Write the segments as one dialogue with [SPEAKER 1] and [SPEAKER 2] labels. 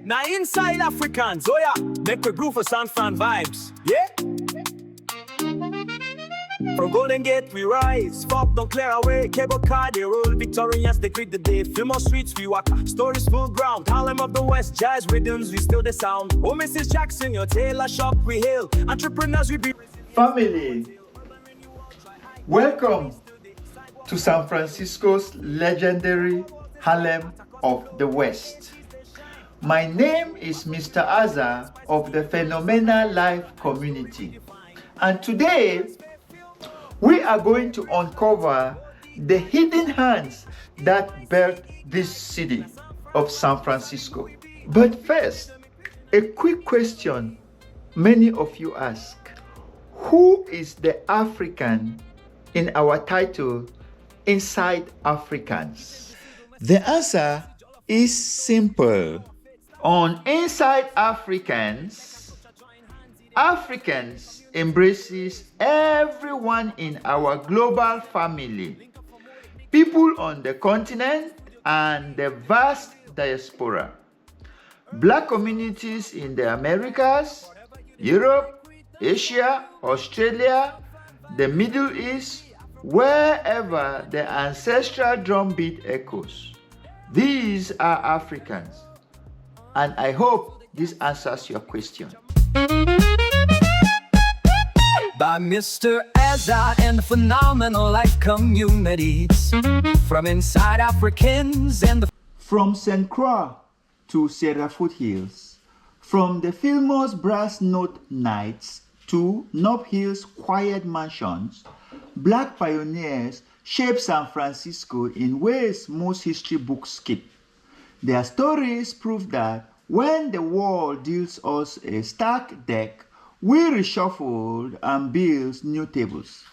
[SPEAKER 1] Now inside Africans, oh yeah, make we groove for San Fran vibes, yeah? From Golden Gate we rise, Fog don't clear away, cable car they roll, Victorians they greet the day, Fillmore Streets we walk, stories full ground, Harlem of the West, jazz rhythms we still the sound, oh Mrs. Jackson, your tailor shop we hail, entrepreneurs we be...
[SPEAKER 2] Family, welcome to San Francisco's legendary Harlem of the West. My name is Mr. Azza of the Phenomenal Life community, and today we are going to uncover the hidden hands that birthed this city of San Francisco. But first, a quick question many of you ask. Who is the African in our title, Inside Africans? The answer is simple. On Inside Africans, Africans embraces everyone in our global family, people on the continent and the vast diaspora, Black communities in the Americas, Europe, Asia, Australia, the Middle East, wherever the ancestral drumbeat echoes. These are Africans, and I hope this answers your question.
[SPEAKER 1] By Mr. Azza and the Phenomenal Life communities, from Inside Africans and the...
[SPEAKER 2] From St. Croix to Sierra Foothills, from the Fillmore's Brass Note Nights to Nob Hill's quiet mansions, Black pioneers shaped San Francisco in ways most history books skip. Their stories prove that when the world deals us a stacked deck, we reshuffled and built new tables.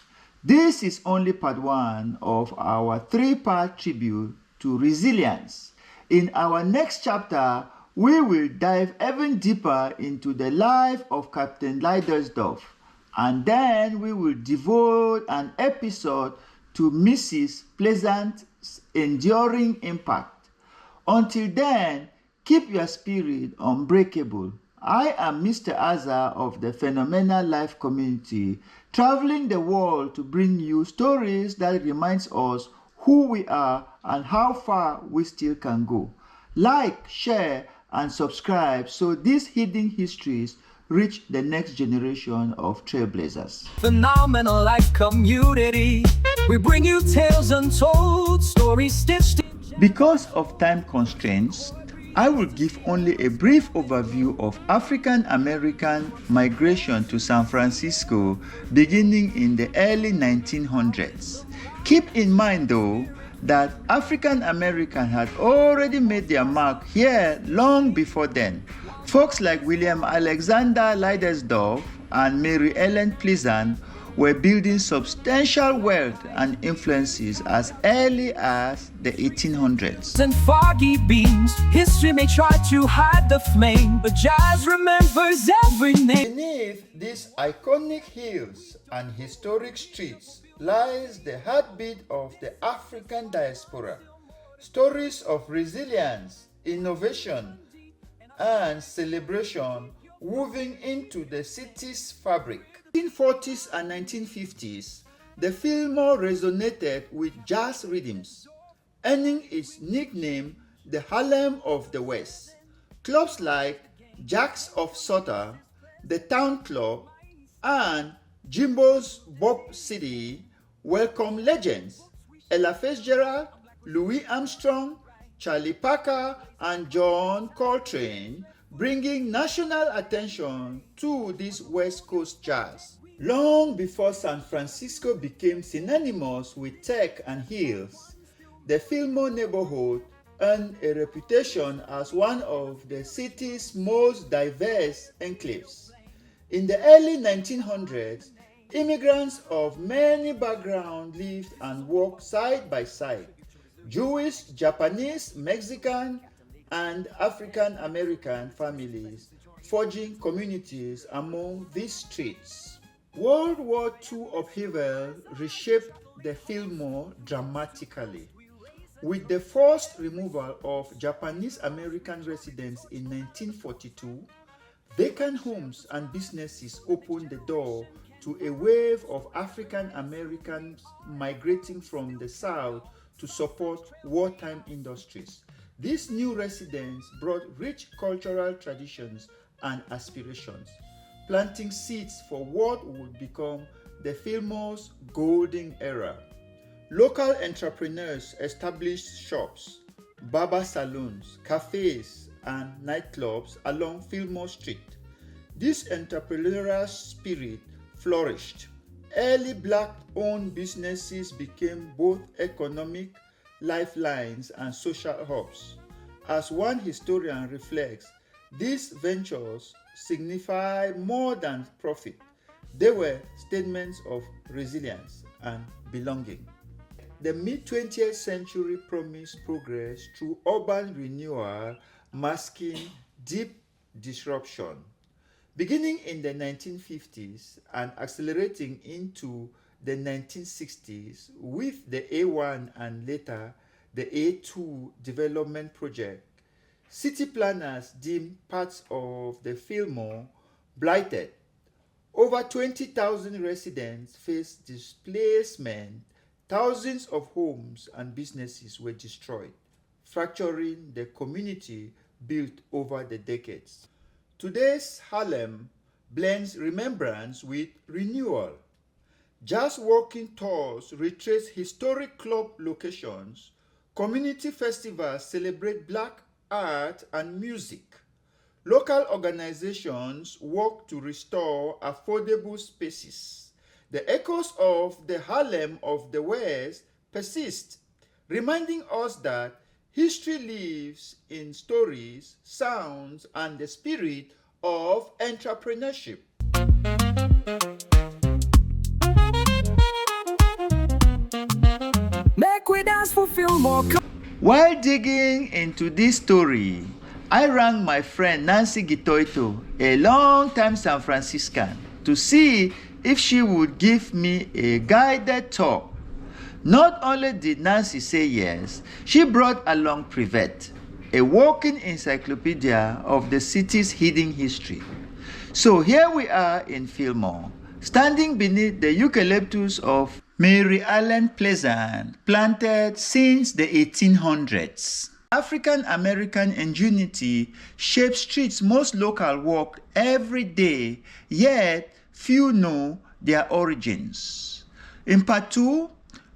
[SPEAKER 2] This is only part one of our three-part tribute to resilience. In our next chapter, we will dive even deeper into the life of Captain Leidesdorff, and then we will devote an episode to Mrs. Pleasant's enduring impact. Until then, keep your spirit unbreakable. I am Mr. Azza of the Phenomenal Life community, traveling the world to bring you stories that reminds us who we are and how far we still can go. Like, share, and subscribe so these hidden histories reach the next generation of trailblazers.
[SPEAKER 1] Phenomenal Life community, we bring you tales untold, stories stitched.
[SPEAKER 2] Because of time constraints, I will give only a brief overview of African American migration to San Francisco beginning in the early 1900s. Keep in mind though that African Americans had already made their mark here long before then. Folks like William Alexander Leidesdorff and Mary Ellen Pleasant were building substantial wealth and influences as early as the 1800s.
[SPEAKER 1] And foggy beams, history may try to hide the flame, but jazz remembers every name.
[SPEAKER 2] Beneath these iconic hills and historic streets lies the heartbeat of the African diaspora. Stories of resilience, innovation, and celebration woven into the city's fabric. In the 1940s and 1950s, the Fillmore resonated with jazz rhythms, earning its nickname the Harlem of the West. Clubs like Jacks of Sutter, the Town Club, and Jimbo's Bob City welcome legends Ella Fitzgerald, Louis Armstrong, Charlie Parker, and John Coltrane, bringing national attention to this West Coast jazz. Long before San Francisco became synonymous with tech and hills, the Fillmore neighborhood earned a reputation as one of the city's most diverse enclaves. In the early 1900s, immigrants of many backgrounds lived and worked side by side. Jewish, Japanese, Mexican, and African American families forging communities among these streets. World War II upheaval reshaped the Fillmore dramatically. With the forced removal of Japanese American residents in 1942, vacant homes and businesses opened the door to a wave of African Americans migrating from the South to support wartime industries. These new residents brought rich cultural traditions and aspirations, planting seeds for what would become the Fillmore's golden era. Local entrepreneurs established shops, barber salons, cafes, and nightclubs along Fillmore Street. This entrepreneurial spirit flourished. Early Black-owned businesses became both economic lifelines and social hubs. As one historian reflects, these ventures signified more than profit. They were statements of resilience and belonging. The mid-20th century promised progress through urban renewal, masking deep disruption. Beginning in the 1950s and accelerating into the 1960s with the A1 and later the A2 development project, city planners deemed parts of the Fillmore blighted. Over 20,000 residents faced displacement. Thousands of homes and businesses were destroyed, fracturing the community built over the decades. Today's Harlem blends remembrance with renewal. Jazz walking tours retrace historic club locations. Community festivals celebrate Black art and music. Local organizations work to restore affordable spaces. The echoes of the Harlem of the West persist, reminding us that history lives in stories, sounds, and the spirit of entrepreneurship.
[SPEAKER 1] Make we dance for Fillmore.
[SPEAKER 2] While digging into this story, I rang my friend Nancy Gitoito, a long-time San Franciscan, to see if she would give me a guided tour. Not only did Nancy say yes, she brought along Privet, a walking encyclopedia of the city's hidden history. So here we are in Fillmore, standing beneath the eucalyptus of Mary Allen Pleasant, planted since the 1800s. African American ingenuity shapes streets most locals walk every day, yet few know their origins. In part 2,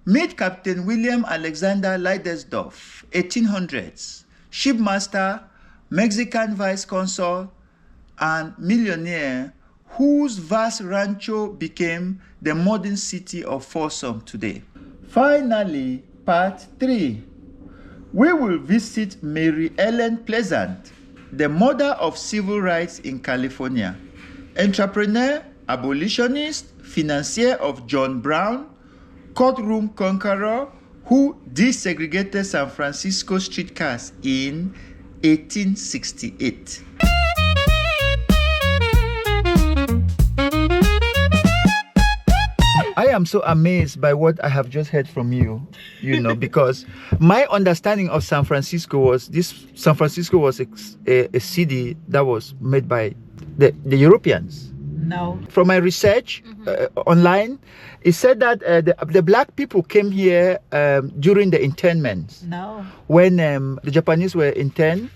[SPEAKER 2] meet Captain William Alexander Leidesdorff, 1800s, shipmaster, Mexican vice consul, and millionaire whose vast rancho became the modern city of Folsom today. Finally, part 3. We will visit Mary Ellen Pleasant, the mother of civil rights in California, entrepreneur, abolitionist, financier of John Brown, courtroom conqueror who desegregated San Francisco streetcars in 1868. I am so amazed by what I have just heard from you, because my understanding of San Francisco was San Francisco was a city that was made by the Europeans.
[SPEAKER 3] No.
[SPEAKER 2] From my research online, it said that the Black people came here during the internment.
[SPEAKER 3] No.
[SPEAKER 2] When the Japanese were interned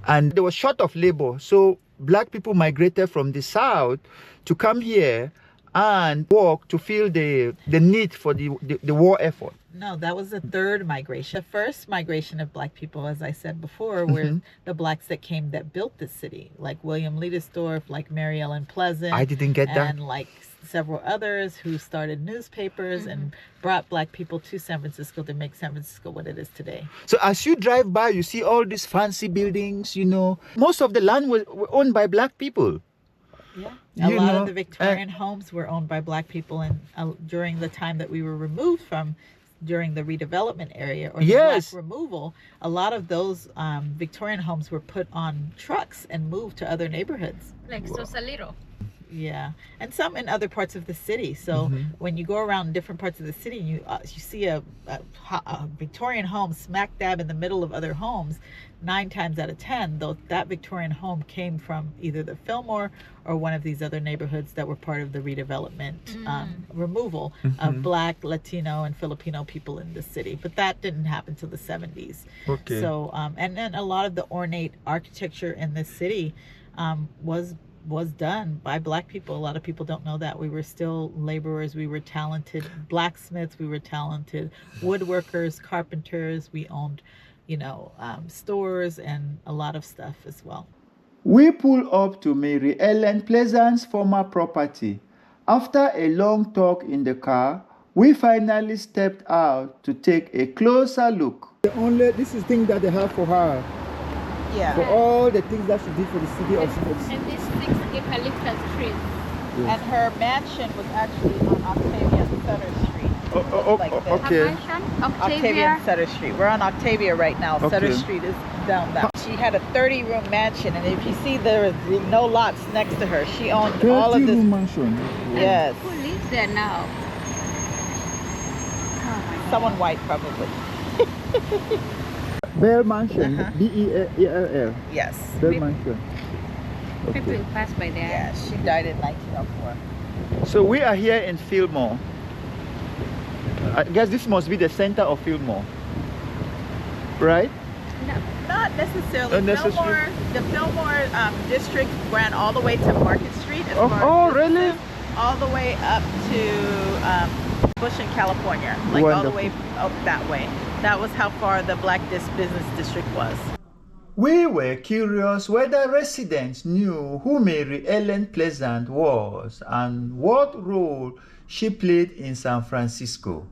[SPEAKER 2] and they were short of labor. So Black people migrated from the South to come here and work to fill the need for the war effort.
[SPEAKER 3] No, that was the third migration. The first migration of Black people, as I said before, were the Blacks that came that built the city, like William Leidesdorff, like Mary Ellen Pleasant.
[SPEAKER 2] I didn't get that.
[SPEAKER 3] And like several others who started newspapers and brought Black people to San Francisco to make San Francisco what it is today.
[SPEAKER 2] So as you drive by, you see all these fancy buildings, Most of the land were owned by Black people.
[SPEAKER 3] Yeah, a lot of the Victorian homes were owned by Black people, and during the time that we were removed from, during the redevelopment area or the Black removal, a lot of those Victorian homes were put on trucks and moved to other neighborhoods.
[SPEAKER 4] Like Sausalito.
[SPEAKER 3] Yeah, and some in other parts of the city. So when you go around different parts of the city, you see a Victorian home smack dab in the middle of other homes. 9 times out of 10, though, that Victorian home came from either the Fillmore or one of these other neighborhoods that were part of the redevelopment removal of Black, Latino, and Filipino people in the city. But that didn't happen till the 70s.
[SPEAKER 2] Okay.
[SPEAKER 3] So and then a lot of the ornate architecture in this city was done by Black people. A lot of people don't know that. We were still laborers. We were talented blacksmiths. We were talented woodworkers, carpenters. We owned, stores and a lot of stuff as well.
[SPEAKER 2] We pull up to Mary Ellen Pleasant's former property. After a long talk in the car, we finally stepped out to take a closer look. This is thing that they have for her.
[SPEAKER 3] Yeah.
[SPEAKER 2] For all the things that she did for the city of
[SPEAKER 4] And these 6 eucalyptus trees.
[SPEAKER 2] Yes.
[SPEAKER 3] And her mansion was actually on Octavia and Sutter Street. Like this.
[SPEAKER 2] Okay.
[SPEAKER 3] Octavia and Sutter Street. We're on Octavia right now.
[SPEAKER 2] Okay.
[SPEAKER 3] Sutter Street is down that. She had a 30-room mansion, and if you see there are no lots next to her, she owned all of this.
[SPEAKER 2] mansion.
[SPEAKER 3] Yes.
[SPEAKER 4] Who lives there now?
[SPEAKER 3] Someone white, probably.
[SPEAKER 2] Bell Mansion. B-E-L-L.
[SPEAKER 3] Yes.
[SPEAKER 2] Bell Mansion.
[SPEAKER 4] People pass by there.
[SPEAKER 3] Yeah, she died in 1904.
[SPEAKER 2] So we are here in Fillmore. I guess this must be the center of Fillmore, right?
[SPEAKER 4] No.
[SPEAKER 3] Not necessarily.
[SPEAKER 2] Not necessarily.
[SPEAKER 3] The Fillmore district ran all the way to Market Street. As far as
[SPEAKER 2] really?
[SPEAKER 3] all the way up to Bush in California, like all the way up that way. That was how far the Black business district was.
[SPEAKER 2] We were curious whether residents knew who Mary Ellen Pleasant was and what role she played in San Francisco.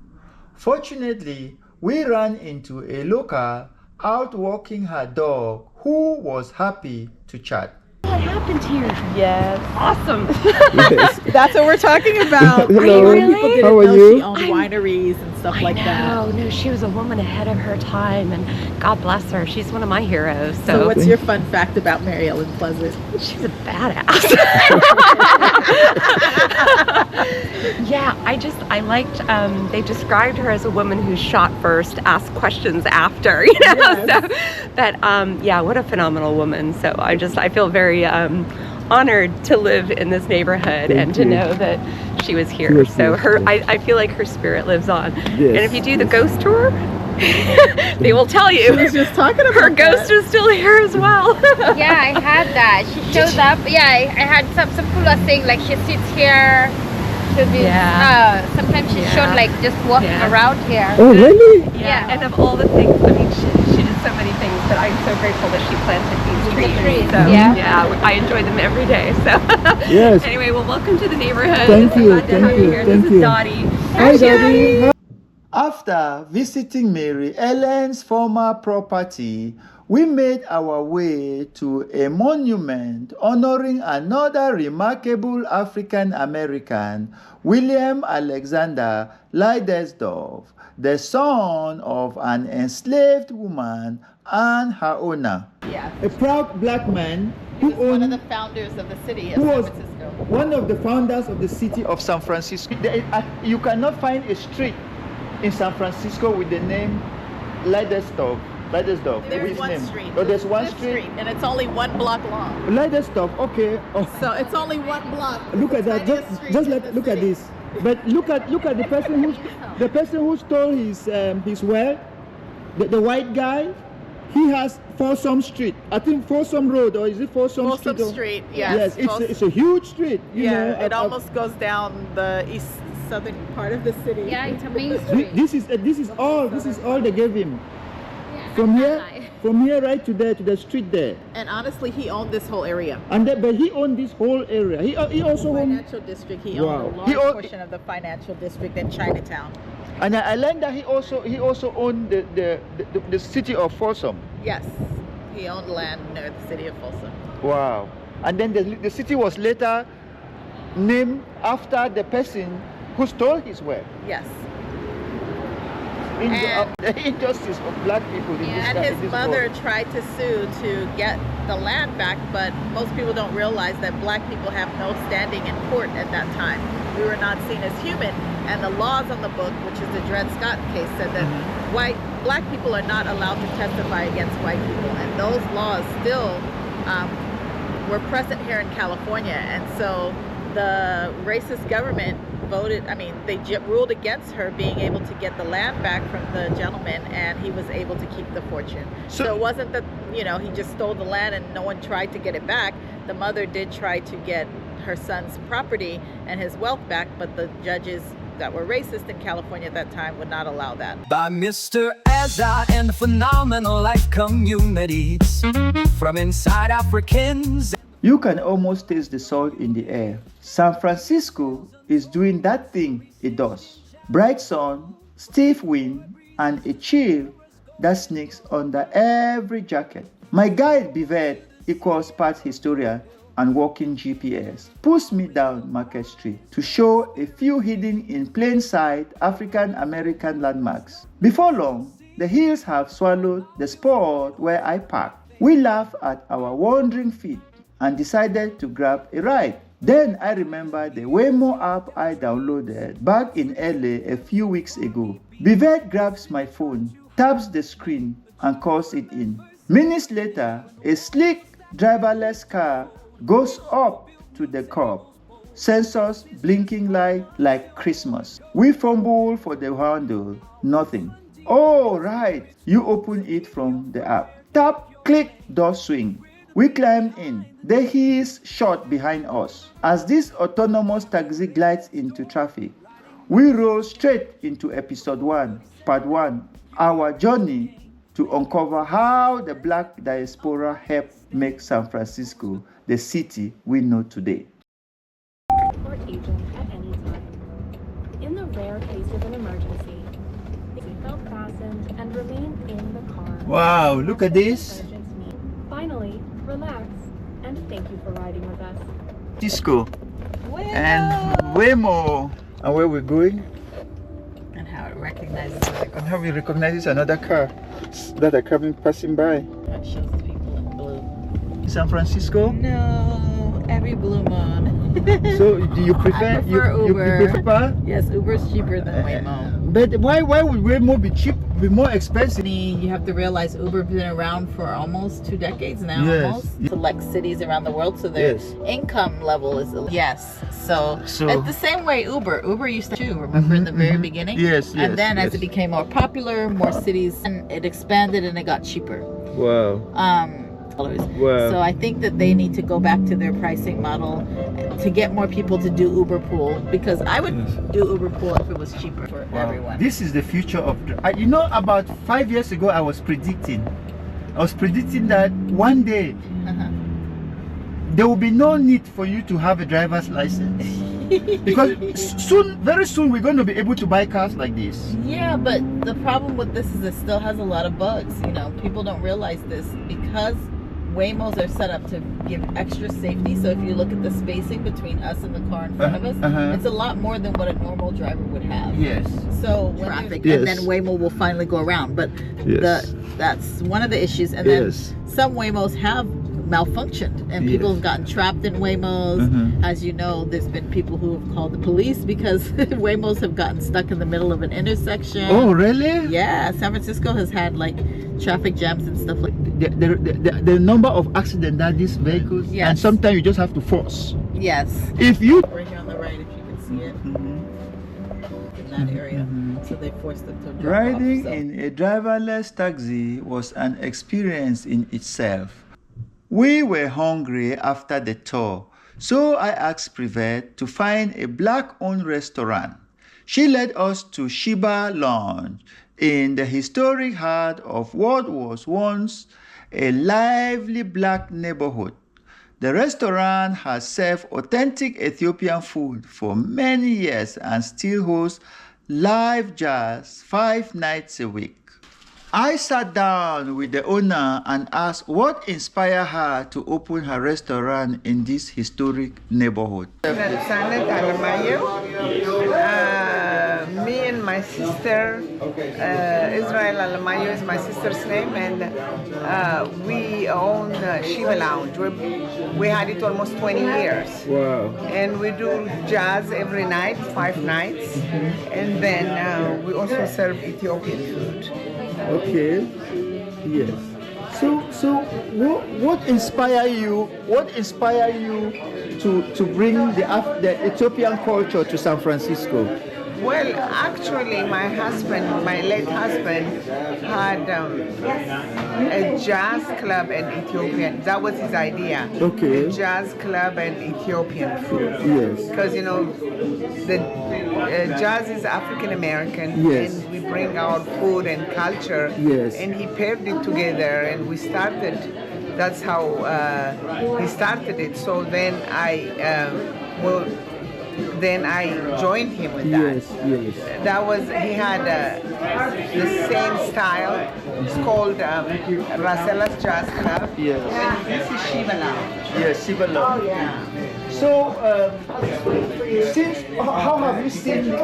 [SPEAKER 2] Fortunately, we ran into a local out walking her dog who was happy to chat.
[SPEAKER 4] What happened here?
[SPEAKER 3] Yes.
[SPEAKER 4] Awesome.
[SPEAKER 2] Yes.
[SPEAKER 3] That's what we're talking about.
[SPEAKER 2] Hello.
[SPEAKER 4] Are you really?
[SPEAKER 2] How are you?
[SPEAKER 3] She owned wineries and stuff like that.
[SPEAKER 4] No, she was a woman ahead of her time, and God bless her. She's one of my heroes.
[SPEAKER 3] So what's your fun fact about Mary Ellen Pleasant?
[SPEAKER 4] She's a badass. Yeah, I liked, they described her as a woman who shot first, asked questions after,
[SPEAKER 3] Yes.
[SPEAKER 4] So that, yeah, what a phenomenal woman. So I feel very honored to live in this neighborhood and to know that she was here. So I feel like her spirit lives on.
[SPEAKER 2] Yes.
[SPEAKER 4] And if you do the ghost tour, they will tell you.
[SPEAKER 3] She was just talking about
[SPEAKER 4] her ghost is still here as well.
[SPEAKER 5] Yeah, I had that. She showed up. Yeah, I had some people are saying like she sits here. Sometimes she's shown like just walking around here.
[SPEAKER 2] Oh, really?
[SPEAKER 4] Yeah, and of all the things, I mean, she did so many things, but I'm so grateful that she planted these trees. So, yeah, I enjoy them every day. So,
[SPEAKER 2] Yes.
[SPEAKER 4] Anyway, well, welcome to the neighborhood.
[SPEAKER 2] Thank you,
[SPEAKER 4] Glad to have you here. This is Dottie.
[SPEAKER 2] Hi, Daddy. After visiting Mary Ellen's former property, we made our way to a monument honoring another remarkable African American, William Alexander Leidesdorff, the son of an enslaved woman and her owner.
[SPEAKER 3] Yeah.
[SPEAKER 2] A proud black man
[SPEAKER 3] He was one of the founders of the city of San Francisco.
[SPEAKER 2] One of the founders of the city of San Francisco. You cannot find a street in San Francisco with the name Leidesdorff.
[SPEAKER 3] There's one street.
[SPEAKER 2] Oh, there's one
[SPEAKER 3] Fifth
[SPEAKER 2] street.
[SPEAKER 3] and it's only 1 block long.
[SPEAKER 2] Leidesdorff, okay. Oh.
[SPEAKER 3] So it's only 1 block.
[SPEAKER 2] Look at that. Look at this. But look at the person who stole his wealth. The white guy. He has Folsom Street. I think Folsom Road, or is it Folsom Street?
[SPEAKER 3] Folsom Street, yes.
[SPEAKER 2] Yes, it's a huge street. You know,
[SPEAKER 3] it almost goes down the southern part of the city.
[SPEAKER 5] Yeah, it's a main street.
[SPEAKER 2] This is all they gave him. From here right to there, to the street there.
[SPEAKER 3] And honestly, he owned this whole area.
[SPEAKER 2] But he owned this whole area. He also owned
[SPEAKER 3] Financial district. He owned a large portion of the financial district in Chinatown.
[SPEAKER 2] And I learned that he also owned the city of Folsom.
[SPEAKER 3] Yes, he owned land near the city of Folsom.
[SPEAKER 2] Wow. And then the city was later named after the person who stole his wealth.
[SPEAKER 3] Yes.
[SPEAKER 2] the injustice of black people in
[SPEAKER 3] And
[SPEAKER 2] this
[SPEAKER 3] his
[SPEAKER 2] this
[SPEAKER 3] mother
[SPEAKER 2] world.
[SPEAKER 3] tried to sue to get the land back, but most people don't realize that black people have no standing in court at that time. We were not seen as human, and the laws on the book, which is the Dred Scott case, said that black people are not allowed to testify against white people, and those laws still were present here in California. And so the racist government they ruled against her being able to get the land back from the gentleman, and he was able to keep the fortune. So it wasn't that, he just stole the land and no one tried to get it back. The mother did try to get her son's property and his wealth back, but the judges that were racist in California at that time would not allow that.
[SPEAKER 1] By Mr. Azar and the phenomenal life communities from inside Africans.
[SPEAKER 2] You can almost taste the salt in the air. San Francisco is doing that thing it does. Bright sun, stiff wind, and a chill that sneaks under every jacket. My guide Bivet equals part historian and walking GPS pulls me down Market Street to show a few hidden in plain sight African American landmarks. Before long, the hills have swallowed the spot where I parked. We laugh at our wandering feet and decided to grab a ride. Then I remembered the Waymo app I downloaded back in LA a few weeks ago. Bivet grabs my phone, taps the screen, and calls it in. Minutes later, a sleek driverless car goes up to the curb, sensors blinking like Christmas. We fumble for the handle, nothing. Oh, right, you open it from the app. Tap, click, door swing. We climbed in. The hills shot behind us. As this autonomous taxi glides into traffic, we roll straight into episode 1, part 1, our journey to uncover how the black diaspora helped make San Francisco the city we know today.
[SPEAKER 6] Or agent at any time. In the rare case of an emergency, the seatbelt fastened and remain in the car.
[SPEAKER 2] Wow, look at this.
[SPEAKER 6] Finally, relax and thank you for riding with us.
[SPEAKER 2] Cisco and Waymo. And where we're going?
[SPEAKER 3] And how it recognizes
[SPEAKER 2] And how we recognize another car that are passing by.
[SPEAKER 3] it shows the people in blue.
[SPEAKER 2] San Francisco?
[SPEAKER 3] No, every blue moon.
[SPEAKER 2] So do you prefer,
[SPEAKER 3] I prefer Uber.
[SPEAKER 2] You prefer?
[SPEAKER 3] Yes, Uber's cheaper than Waymo.
[SPEAKER 2] But why would Waymo be more expensive?
[SPEAKER 3] You have to realize Uber's been around for almost 2 decades now,
[SPEAKER 2] Yes.
[SPEAKER 3] almost. Select cities around the world, so their
[SPEAKER 2] Yes.
[SPEAKER 3] income level is so it's the same way Uber used to too, remember in the very beginning?
[SPEAKER 2] Yes,
[SPEAKER 3] And
[SPEAKER 2] yes,
[SPEAKER 3] then as
[SPEAKER 2] yes.
[SPEAKER 3] it became more popular, more cities, and it expanded and it got cheaper.
[SPEAKER 2] Wow. Wow.
[SPEAKER 3] So I think that they need to go back to their pricing model to get more people to do Uber Pool, because I would do Uber Pool if it was cheaper for everyone.
[SPEAKER 2] This is the future of about 5 years ago I was predicting that one day there will be no need for you to have a driver's license. Because very soon we're going to be able to buy cars like this.
[SPEAKER 3] Yeah, but the problem with this is it still has a lot of bugs. People don't realize this because Waymos are set up to give extra safety. So if you look at the spacing between us and the car in front of us, it's a lot more than what a normal driver would have.
[SPEAKER 2] Yes.
[SPEAKER 3] So when traffic,
[SPEAKER 2] Yes.
[SPEAKER 3] and then Waymo will finally go around. But
[SPEAKER 2] Yes.
[SPEAKER 3] that's one of the issues. And then
[SPEAKER 2] Yes.
[SPEAKER 3] some Waymos have malfunctioned and people
[SPEAKER 2] Yes.
[SPEAKER 3] have gotten trapped in Waymos. As you know, there's been people who have called the police because Waymos have gotten stuck in the middle of an intersection.
[SPEAKER 2] Oh, really?
[SPEAKER 3] Yeah, San Francisco has had like traffic jams and stuff like that.
[SPEAKER 2] The number of accidents that these vehicles,
[SPEAKER 3] Yes.
[SPEAKER 2] and sometimes you just have to force.
[SPEAKER 3] Yes.
[SPEAKER 2] If you
[SPEAKER 3] Right here on the right, if you can see it, in that area. So they forced them to drop
[SPEAKER 2] Riding
[SPEAKER 3] off, so.
[SPEAKER 2] in a driverless taxi was an experience in itself. We were hungry after the tour, so I asked Privet to find a black-owned restaurant. She led us to Shiba Lounge in the historic heart of what was once a lively black neighborhood. The restaurant has served authentic Ethiopian food for many years and still hosts live jazz 5 nights a week. I sat down with the owner and asked what inspired her to open her restaurant in this historic neighborhood.
[SPEAKER 7] Me and my sister, Israel Alamayo is my sister's name, and we own Shiva Lounge. We had it almost 20 years.
[SPEAKER 2] Wow.
[SPEAKER 7] And we do jazz every night, 5 nights, and then we also serve Ethiopian food.
[SPEAKER 2] Okay. Yes. So what inspire you? What inspire you to bring the Ethiopian culture to San Francisco?
[SPEAKER 7] Well, actually, my late husband, had a jazz club in Ethiopian. That was his idea.
[SPEAKER 2] Okay.
[SPEAKER 7] A jazz club and Ethiopian food.
[SPEAKER 2] Yes.
[SPEAKER 7] Because, you know, the jazz is African American.
[SPEAKER 2] Yes.
[SPEAKER 7] And we bring our food and culture.
[SPEAKER 2] Yes.
[SPEAKER 7] And he paired it together, and we started. That's how he started it. So then I joined him with that.
[SPEAKER 2] Yes, yes.
[SPEAKER 7] That was, he had the same style. It's called Rasella's Jazz Club.
[SPEAKER 2] Yes.
[SPEAKER 7] And this is Shiva Lounge.
[SPEAKER 2] Yes, Shiva Lounge.
[SPEAKER 7] Oh, yeah.
[SPEAKER 2] So, how have you seen the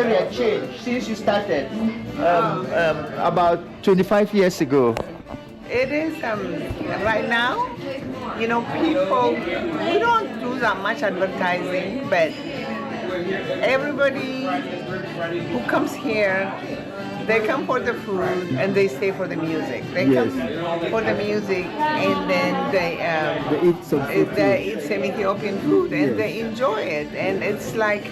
[SPEAKER 2] area change since you started about 25 years ago?
[SPEAKER 7] It is, right now, you know, people, we don't do that much advertising, but everybody who comes here, they come for the food and they stay for the music. They
[SPEAKER 2] Yes.
[SPEAKER 7] come for the music and then they
[SPEAKER 2] eat some food.
[SPEAKER 7] they eat some Ethiopian food and
[SPEAKER 2] Yes.
[SPEAKER 7] they enjoy it. And it's like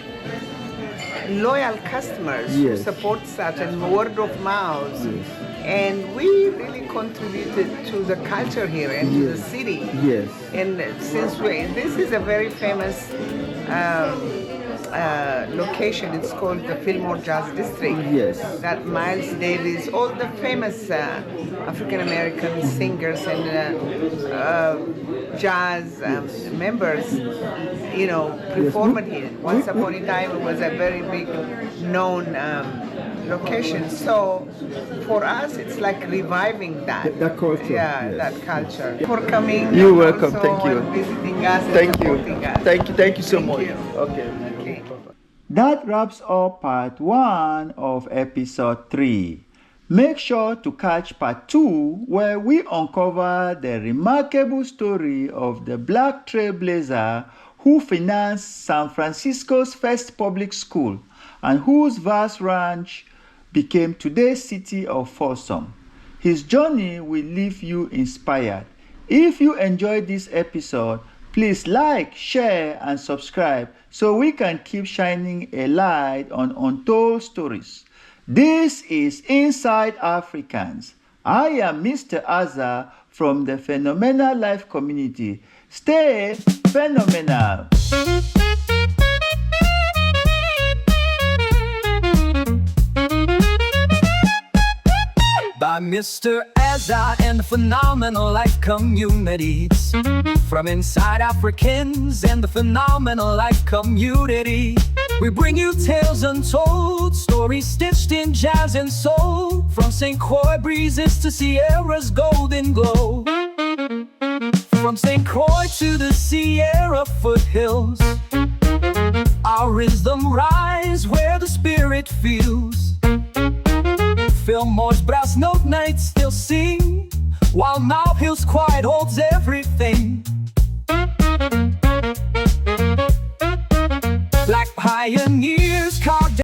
[SPEAKER 7] loyal customers who
[SPEAKER 2] Yes.
[SPEAKER 7] support such and word of mouth.
[SPEAKER 2] Yes.
[SPEAKER 7] And we really contributed to the culture here and to the city.
[SPEAKER 2] Yes.
[SPEAKER 7] And since this is a very famous location, it's called the Fillmore Jazz District.
[SPEAKER 2] Yes.
[SPEAKER 7] That Miles Davis, all the famous African American singers and jazz members, you know, performed here. Once upon a time, it was a very big known location. So for us, it's like reviving that.
[SPEAKER 2] That culture,
[SPEAKER 7] Yeah,
[SPEAKER 2] yes.
[SPEAKER 7] that culture. For coming.
[SPEAKER 2] You're welcome.
[SPEAKER 7] also
[SPEAKER 2] Thank you.
[SPEAKER 7] and visiting us and
[SPEAKER 2] Thank you.
[SPEAKER 7] supporting us.
[SPEAKER 2] Thank you so
[SPEAKER 7] Thank
[SPEAKER 2] much.
[SPEAKER 7] you.
[SPEAKER 2] Okay.
[SPEAKER 7] Okay.
[SPEAKER 2] That wraps up part 1 of episode 3. Make sure to catch part 2 where we uncover the remarkable story of the black trailblazer who financed San Francisco's first public school and whose vast ranch became today's city of Folsom. His journey will leave you inspired. If you enjoyed this episode, please like, share, and subscribe so we can keep shining a light on untold stories. This is Inside Africans. I am Mr. Azza from the Phenomenal Life community. Stay phenomenal.
[SPEAKER 1] By Mr. Azza and the Phenomenal Life communities. From Inside Africans and the Phenomenal Life community, we bring you tales untold, stories stitched in jazz and soul. From St. Croix breezes to Sierra's golden glow. From St. Croix to the Sierra foothills, our rhythm rise where the spirit feels. Fillmore's brass note nights still sing, while Nob Hill's quiet holds everything. Black pioneers